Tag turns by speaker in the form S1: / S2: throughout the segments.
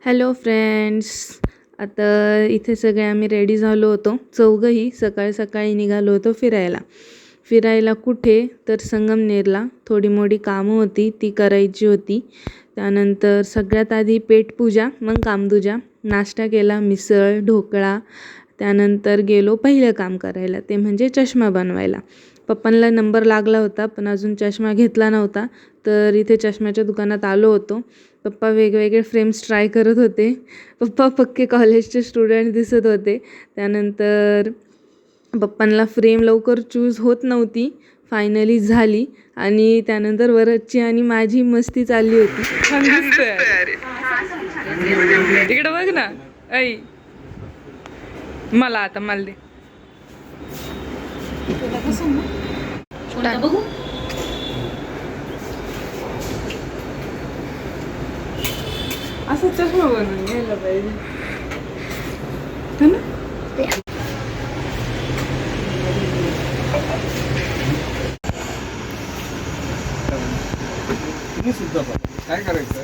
S1: Hello friends. आता इथे सगळे आम्ही रेडी झालो होतो. चौघंही सकाळी सकाळी निघालो होतो फिरायला कुठे तर संगमनेरला. थोडी मोठी कामं होती ती करायची होती. त्यानंतर सगळ्यात आधी पेटपूजा, मग कामदूजा. नाश्ता केला, मिसळ, ढोकळा. त्यानंतर गेलो पहिलं काम करायला, ते म्हणजे चष्मा बनवायला. पप्पांना नंबर लागला होता पण अजून चष्मा घेतला नव्हता, तर इथे चष्म्याच्या दुकानात आलो होतो. पप्पा वेगवेगळे फ्रेम्स ट्राय करत होते. पप्पा पक्के कॉलेजचे स्टुडंट दिसत होते. त्यानंतर पप्पांना फ्रेम लवकर चूज होत नव्हती, फायनली झाली. आणि त्यानंतर वरदची आणि माझी मस्ती चालली होती.
S2: इकडे बघ ना. ऐ मला दे.
S3: बघू
S2: असं चष्मा बनवून घ्यायला पाहिजे ना.
S4: काय करायचं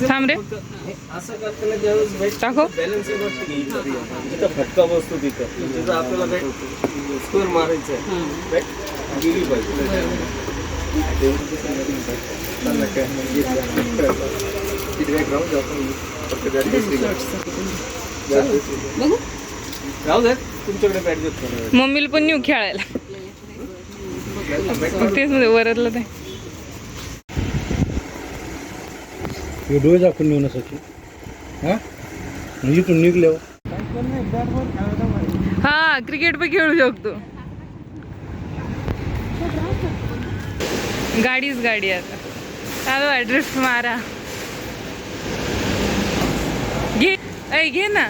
S2: थांब रे, टाको.
S4: जिथं फटका बसतो तिथं आपल्याला स्कोर मारायचं गेली पाहिजे. राहू द्या, तुमच्याकडे बॅट देतो.
S2: मम्मीला पण नेऊ खेळायला. तेच वरदला ते
S5: डोळे दाखवून नेऊ नसायची. हां म्हणजे तू निघल्यावर
S2: हा क्रिकेट पण खेळू शकतो. गाडीच गाडी आता चालू आहे. ड्रिफ्ट मारा. घे ना.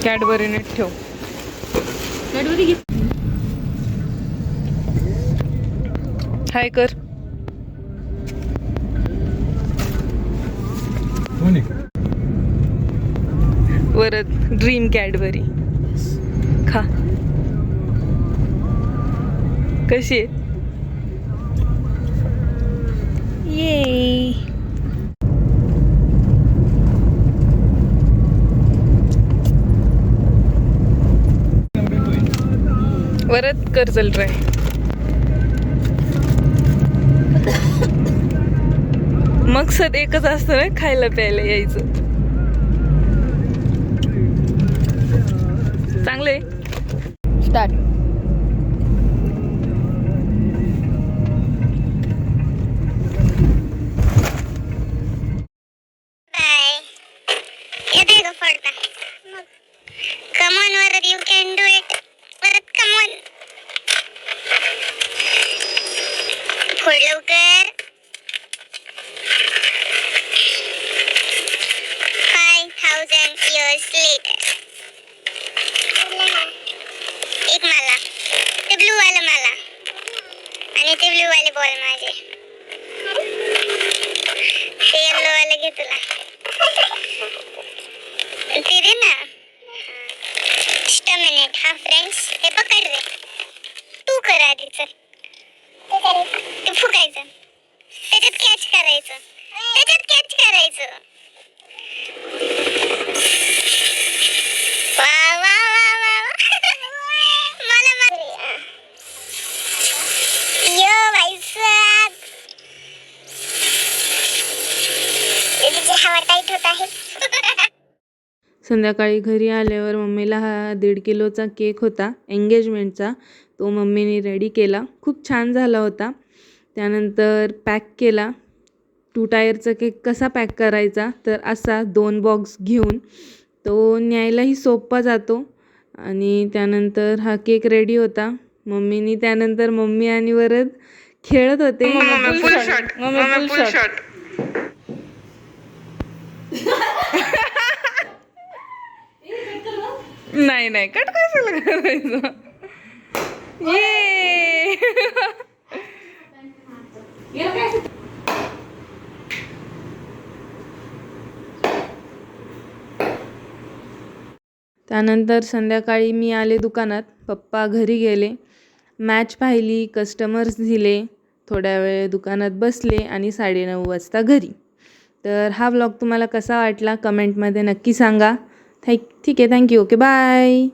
S2: कॅडबरी नीट ठेव. हाय कर. वरद ड्रीम कॅडबरी खा. कशी आहे? ये वरद कर चल ट्राय. मकसद एकच असतं ना, खायला प्यायला यायचं. चांगलंय. Start.
S3: Come on, Varad, you can do it. Varad, come on. खोड लवकर. 5,000 years later. एक मला, ते ब्लू वाला मला, आणि ते ब्लू वाले बॉल माझे. ते येलो वाले घे तुला. ते दे ना. Just a minute, हा फ्रेंड्स. हे पकड रे. तू कर आधी, चल. ते फुकायचं, त्याच्यात कॅच करायचं, वा वा वा वा. मला यो भाई साहब, त्याची हवा टाईट होत आहे.
S1: संध्याकाळी घरी आल्यावर मम्मीला हा 1.5 किलोचा केक होता एंगेजमेंटचा. तो मम्मीने रेडी केला. खूप छान झाला होता. त्यानंतर पॅक केला. 2 टायरचा केक कसा पॅक करायचा, तर असा 2 बॉक्स घेऊन तो न्यायलाही सोपा जातो. आणि त्यानंतर हा केक रेडी होता. त्यानंतर मम्मी आणि वरद खेळत होते.
S2: फुल शॉट. नाही नाही कट कशाला करायचं. ये
S1: त्यानंतर संध्याकाळी मी आले दुकानात, पप्पा घरी गेले, मॅच पाहिली, कस्टमर्स दिले, थोड्या वेळ दुकानात बसले आणि 9:30 वाजता घरी. तर हा व्लॉग तुम्हाला कसा वाटला कमेंटमध्ये नक्की सांगा. ठीक आहे, थँक्यू, ओके, बाय.